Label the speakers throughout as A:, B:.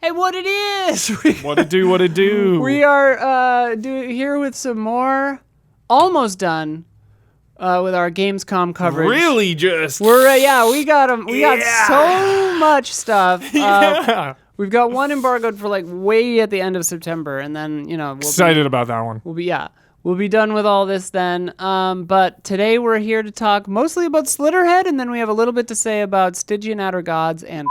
A: Hey, what it is?
B: What it do?
A: We are here with some more, almost done with our Gamescom coverage.
B: Really, just
A: we got them. We got so much stuff.
B: yeah.
A: We've got one embargoed for like way at the end of September, and then we'll
B: Excited about that one.
A: We'll be done with all this then. But today we're here to talk mostly about Slitterhead, and then we have a little bit to say about Stygian Outer Gods and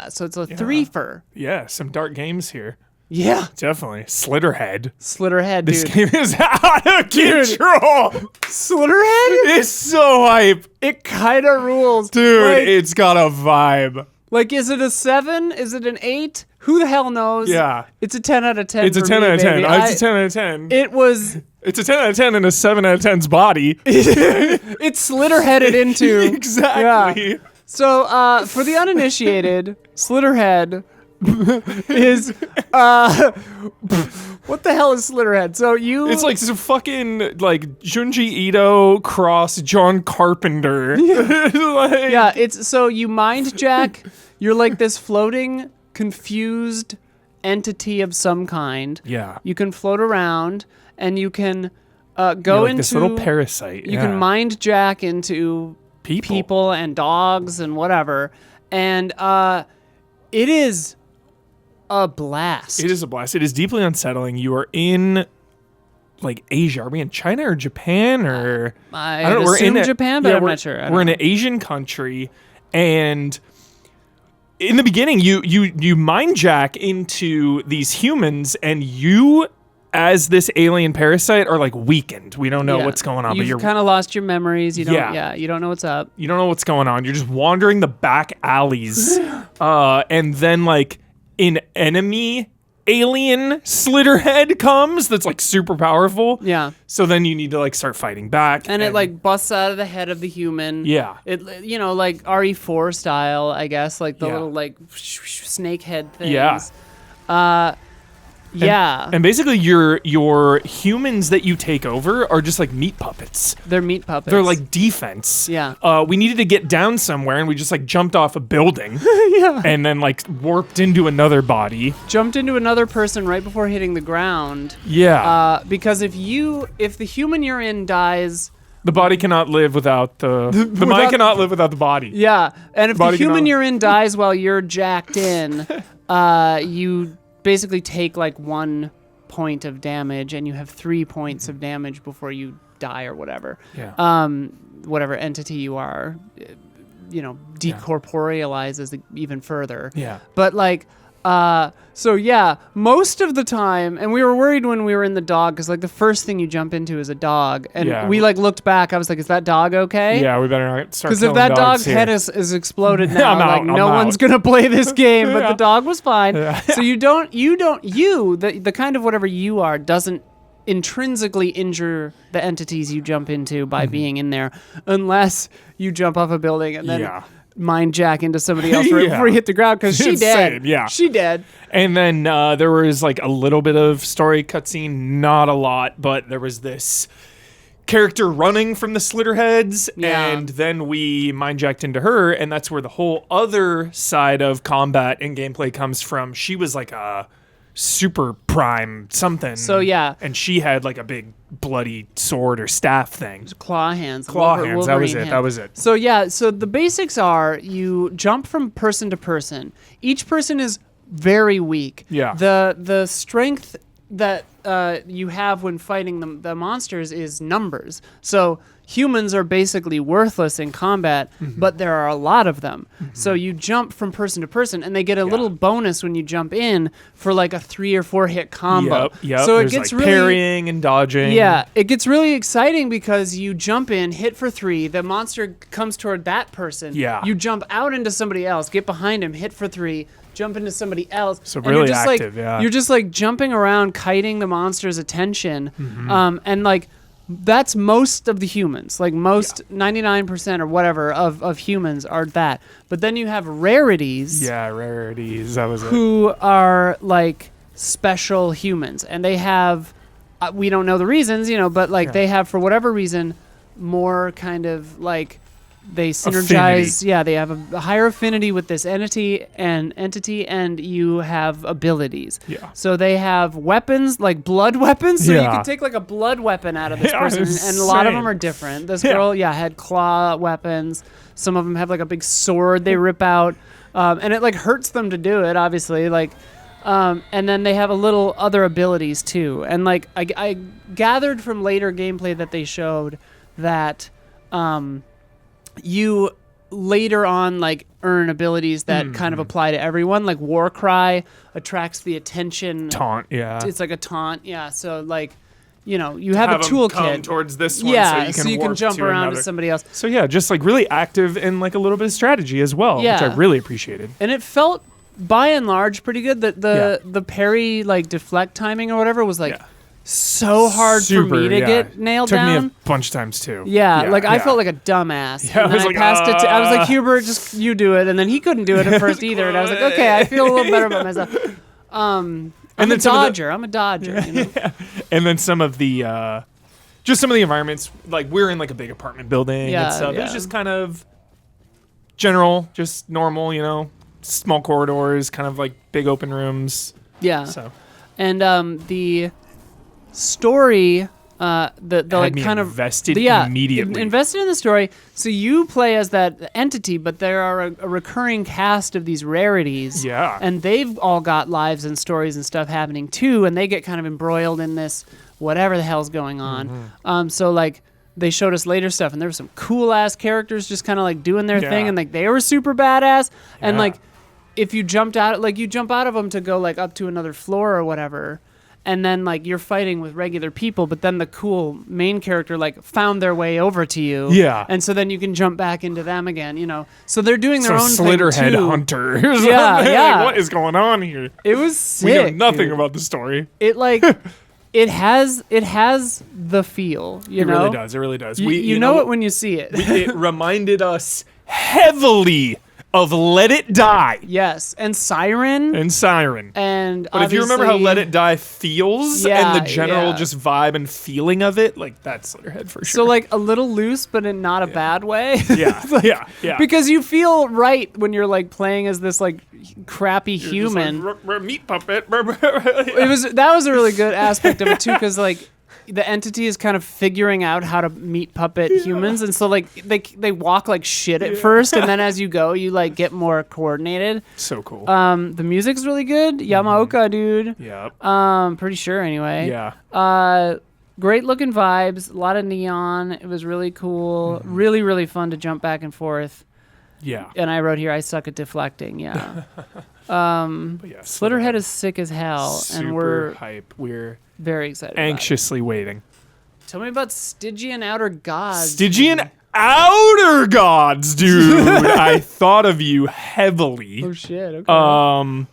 A: so it's a threefer.
B: Yeah, some dark games here.
A: Yeah.
B: Definitely. Slitterhead.
A: Slitterhead, dude.
B: This game is out of control.
A: Slitterhead?
B: It's so hype.
A: It kind of rules.
B: Dude,
A: like,
B: it's got a vibe.
A: Like, is it a 7? Is it an 8? Who the hell knows?
B: Yeah.
A: It's a 10 out of 10.
B: It's a 10 out of 10. It's a 10 out of 10.
A: It's
B: a 10 out of 10 in a 7 out of 10's body.
A: It's Slitterheaded into.
B: Exactly.
A: Yeah. So, for the uninitiated, Slitterhead is what the hell is Slitterhead? So
B: it's like some fucking like Junji Ito cross John Carpenter.
A: It's so you mind jack. You're like this floating, confused entity of some kind.
B: Yeah.
A: You can float around, and you can go into
B: this little parasite.
A: You can mind jack into people and dogs and whatever, and it is a blast.
B: It is a blast. It is deeply unsettling. You are in like Asia. Are we in China or Japan or
A: I don't know. We're in Japan, but I'm not sure.
B: We're in an Asian country, and in the beginning, you mind jack into these humans, and you, as this alien parasite, are like weakened. We don't know what's going on.
A: You've kind of lost your memories. You don't. You don't know what's up.
B: You don't know what's going on. You're just wandering the back alleys, and then like an enemy alien Slitterhead comes that's like super powerful.
A: Yeah.
B: So then you need to like start fighting back.
A: And it like busts out of the head of the human.
B: Yeah.
A: It like RE4 style, I guess, like the little like snake head things.
B: Yeah. And basically your humans that you take over are just like meat puppets.
A: They're meat puppets.
B: They're like defense.
A: Yeah.
B: We needed to get down somewhere, and we just like jumped off a building.
A: Yeah.
B: And then like warped into another body.
A: Jumped into another person right before hitting the ground.
B: Yeah.
A: Because if the human you're in dies,
B: the body cannot live without the mind cannot live without the body.
A: Yeah. And if the human you're in dies while you're jacked in, you basically take like 1 point of damage, and you have 3 points of damage before you die or whatever.
B: Yeah.
A: Whatever entity you are, decorporealizes even further.
B: Yeah.
A: But like, most of the time, and we were worried when we were in the dog, because like the first thing you jump into is a dog, and we like looked back. I was like, "Is that dog okay?"
B: Yeah, we better not start.
A: Because if that dog's head is exploded now, no one's gonna play this game. But the dog was fine. Yeah. So the kind of whatever you are doesn't intrinsically injure the entities you jump into by being in there, unless you jump off a building and then mind jack into somebody else right before you hit the ground, because she dead.
B: Yeah,
A: she dead.
B: And then there was like a little bit of story cutscene, not a lot, but there was this character running from the Slitterheads, and then we mind jacked into her, and that's where the whole other side of combat and gameplay comes from. She was like a super prime something.
A: So
B: and she had like a big bloody sword or staff thing.
A: Claw hands.
B: That was it.
A: So the basics are you jump from person to person. Each person is very weak.
B: Yeah.
A: The strength that you have when fighting the monsters is numbers. So humans are basically worthless in combat, but there are a lot of them. So you jump from person to person, and they get a little bonus when you jump in for like a 3 or 4 hit combo.
B: Yep.
A: So
B: There's
A: it gets
B: like
A: really
B: parrying and dodging.
A: Yeah, it gets really exciting because you jump in, hit for 3, the monster comes toward that person.
B: Yeah.
A: You jump out into somebody else, get behind him, hit for 3, jump into somebody else.
B: So really
A: you're just
B: active,
A: You're just like jumping around, kiting the monster's attention, and like that's most of the humans. Like most 99% or whatever of humans are that. But then you have rarities.
B: Yeah, rarities. That was it.
A: Who are like special humans, and they have we don't know the reasons, but like they have, for whatever reason, more kind of like synergize.
B: Affinity.
A: Yeah, they have a higher affinity with this entity, and you have abilities.
B: Yeah.
A: So they have weapons, like blood weapons. So you
B: Yeah.
A: can take like a blood weapon out of this
B: Yeah,
A: person,
B: it's
A: and a lot of
B: insane.
A: them are different. This
B: Yeah.
A: girl, had claw weapons. Some of them have like a big sword they rip out, and it like hurts them to do it, obviously. And then they have a little other abilities too. And like I gathered from later gameplay that they showed that you later on like earn abilities that kind of apply to everyone. Like War Cry attracts the attention.
B: Taunt, yeah.
A: It's like a taunt, yeah. So like, you have a
B: 'em come
A: toolkit
B: towards this one,
A: yeah,
B: so you can warp
A: jump
B: to
A: around
B: another.
A: to somebody else.
B: So yeah, just like really active and like a little bit of strategy as well, which
A: Yeah.
B: I really appreciated.
A: And it felt by and large pretty good. The parry like deflect timing or whatever was like
B: Yeah.
A: so hard for me to get nailed
B: Took
A: down.
B: me a bunch of times too.
A: Yeah, like I felt like a dumbass.
B: Yeah,
A: and
B: I was
A: then
B: like,
A: passed it to, I was like, Hubert, just you do it. And then he couldn't do it at first either. And I was like, okay, I feel a little better about myself. I'm a dodger. I'm a dodger.
B: And then some of the just some of the environments, like we're in like a big apartment building
A: Yeah,
B: and stuff. It was
A: yeah.
B: just kind of general, just normal, small corridors, kind of like big open rooms.
A: Yeah.
B: So
A: And the story, the like
B: me
A: kind of
B: invested
A: yeah,
B: immediately.
A: Invested in the story. So you play as that entity, but there are a recurring cast of these rarities.
B: Yeah.
A: And they've all got lives and stories and stuff happening too, and they get kind of embroiled in this whatever the hell's going on. So like they showed us later stuff, and there were some cool ass characters just kind of like doing their thing, and like they were super badass. And like if you jumped out, like you jump out of them to go like up to another floor or whatever. And then, like, you're fighting with regular people, but then the cool main character, like, found their way over to you.
B: Yeah.
A: And so then you can jump back into them again, So they're doing their own
B: Slitterhead
A: thing, too.
B: hunters.
A: Yeah, yeah.
B: Like, what is going on here?
A: It was sick.
B: We know nothing
A: dude.
B: about the story.
A: It, like, it has the feel, you
B: It
A: know?
B: really does. It really does.
A: You know it when you see it.
B: It reminded us heavily of Let It Die
A: Yes. And Siren.
B: and Siren.
A: And
B: But if you remember how
A: obviously-
B: Let It Die feels
A: Yeah,
B: and the general
A: yeah.
B: just vibe and feeling of it, like that's Slitterhead for sure.
A: So, like, a little loose, but in not a bad way.
B: yeah, yeah.
A: Because you feel right when you're like playing as this like crappy
B: You're
A: human.
B: just like, meat puppet.
A: That was a really good aspect of it too, because like the entity is kind of figuring out how to meat puppet humans, and so like they walk like shit at first, and then as you go, you like get more coordinated.
B: So cool.
A: The music's really good. Yamaoka, dude.
B: Yep.
A: Pretty sure anyway.
B: Yeah.
A: Great looking vibes. A lot of neon. It was really cool. Really, really fun to jump back and forth.
B: Yeah.
A: And I wrote here, I suck at deflecting. Yeah.
B: But yeah,
A: Slitterhead is sick as hell,
B: super
A: and we're
B: hype. We're
A: very excited. about it.
B: anxiously waiting.
A: Tell me about Stygian Outer Gods.
B: Stygian Outer Gods, dude. I thought of you heavily.
A: Oh shit. Okay.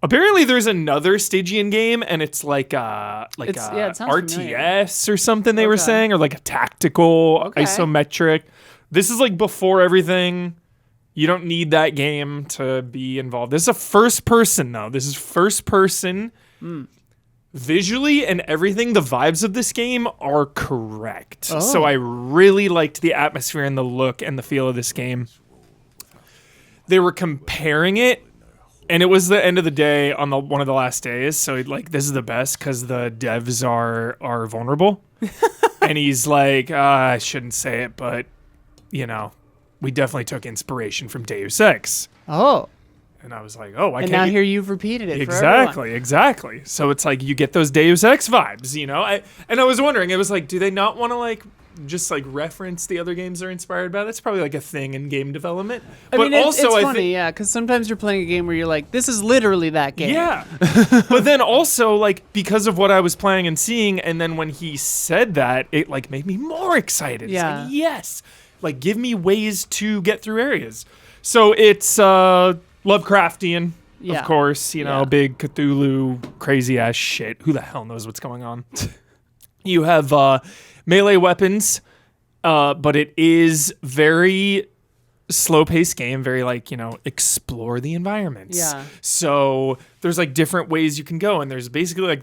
B: Apparently there's another Stygian game, and it's like
A: it sounds
B: RTS or something they were
A: Okay.
B: saying, or like a tactical
A: Okay.
B: isometric. This is like before everything. You don't need that game to be involved. This is a first person though. This is first person. Visually and everything, the vibes of this game are correct.
A: Oh.
B: So I really liked the atmosphere and the look and the feel of this game. They were comparing it, and it was the end of the day on one of the last days. So like, this is the best because the devs are vulnerable. And he's like, I shouldn't say it, but we definitely took inspiration from Deus Ex.
A: Oh.
B: And I was like, oh, I
A: And
B: can't.
A: now here you've repeated it.
B: Exactly. So it's like you get those Deus Ex vibes, And I was wondering, it was like, do they not want to like just like reference the other games they're inspired by? That's probably like a thing in game development.
A: I mean, it's
B: I
A: funny, yeah, because sometimes you're playing a game where you're like, this is literally that game.
B: Yeah. But then also, like, because of what I was playing and seeing, and then when he said that, it like made me more excited.
A: Yeah.
B: It's like, yes. Like, give me ways to get through areas. So it's Lovecraftian,
A: Yeah.
B: of course,
A: Yeah.
B: big Cthulhu, crazy ass shit. Who the hell knows what's going on? You have melee weapons, but it is very slow-paced game, very like, explore the environments.
A: Yeah.
B: So there's like different ways you can go, and there's basically like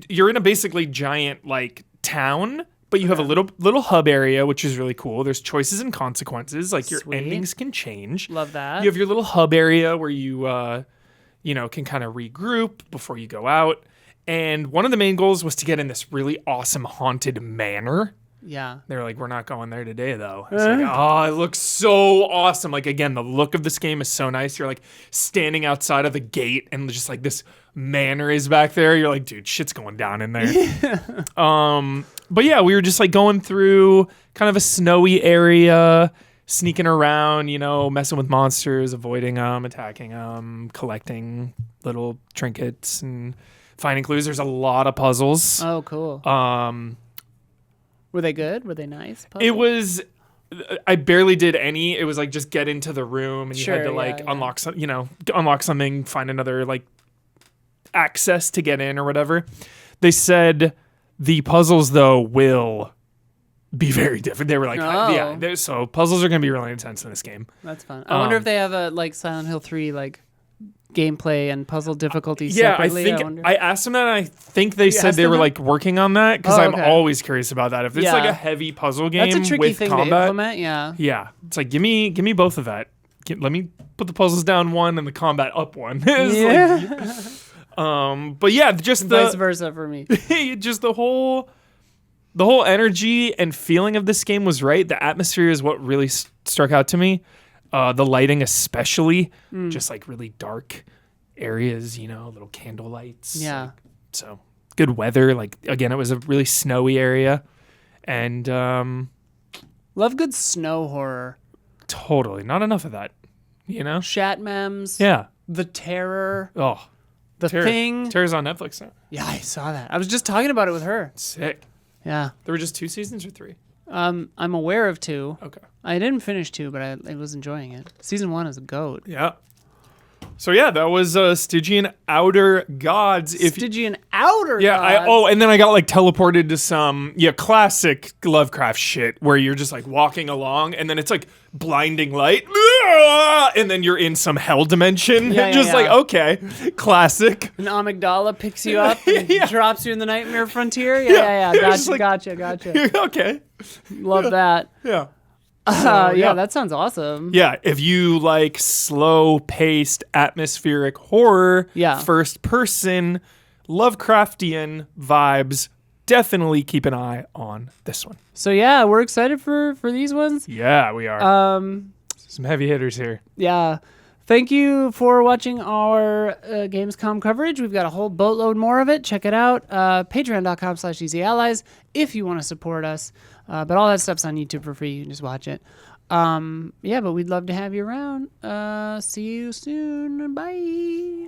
B: you're in a basically giant like town, But you have a little hub area, which is really cool. There's choices and consequences. Like your
A: Sweet.
B: endings can change.
A: Love that.
B: You have your little hub area where you, can kind of regroup before you go out. And one of the main goals was to get in this really awesome haunted manor.
A: Yeah.
B: They were like, we're not going there today, though. It's like, oh, it looks so awesome. Like, again, the look of this game is so nice. You're like standing outside of the gate and just like this manor is back there. You're like, dude, shit's going down in there. But yeah, we were just like going through kind of a snowy area, sneaking around, messing with monsters, avoiding them, attacking them, collecting little trinkets and finding clues. There's a lot of puzzles.
A: Oh, cool. Were they good? Were they nice? Puzzles?
B: It was. I barely did any. It was like just get into the room and you had to unlock some, unlock something, find another like access to get in or whatever. They said the puzzles though will be very different. They were like, so puzzles are going to be really intense in this game.
A: That's fun. I wonder if they have a like Silent Hill 3 like gameplay and puzzle difficulties
B: yeah,
A: separately.
B: I asked them that, and I think they said they were like working on that because I'm always curious about that. If it's like a heavy puzzle game
A: that's a tricky
B: with
A: thing
B: combat,
A: to implement. Yeah,
B: it's like give me both of that. Let me put the puzzles down one and the combat up one. But yeah, just
A: vice versa for me.
B: Just the whole energy and feeling of this game was right. The atmosphere is what really struck out to me. The lighting especially, just like really dark areas, little candle lights.
A: Yeah.
B: So good weather. Like, again, it was a really snowy area. And
A: love good snow horror.
B: Totally. Not enough of that,
A: Shatmems.
B: Yeah.
A: The Terror.
B: Oh.
A: The Thing.
B: Terror's on Netflix now.
A: Yeah, I saw that. I was just talking about it with her.
B: Sick.
A: Yeah.
B: There were just 2 seasons or 3?
A: I'm aware of 2.
B: Okay.
A: I didn't finish 2, but I was enjoying it. Season 1 is a goat.
B: Yeah. So yeah, that was Stygian Outer Gods.
A: Stygian Outer Gods?
B: And then I got like teleported to some classic Lovecraft shit where you're just like walking along and then it's like blinding light and then you're in some hell dimension. Like, okay, classic.
A: An amygdala picks you up and drops you in the nightmare frontier. Yeah. Gotcha.
B: Okay.
A: Love that.
B: Yeah.
A: That sounds awesome.
B: Yeah, if you like slow-paced, atmospheric horror, first-person, Lovecraftian vibes, definitely keep an eye on this one.
A: So yeah, we're excited for these ones.
B: Yeah, we are. Some heavy hitters here.
A: Yeah. Thank you for watching our Gamescom coverage. We've got a whole boatload more of it. Check it out. Patreon.com/EasyAllies if you want to support us. But all that stuff's on YouTube for free. You can just watch it. But we'd love to have you around. See you soon. Bye.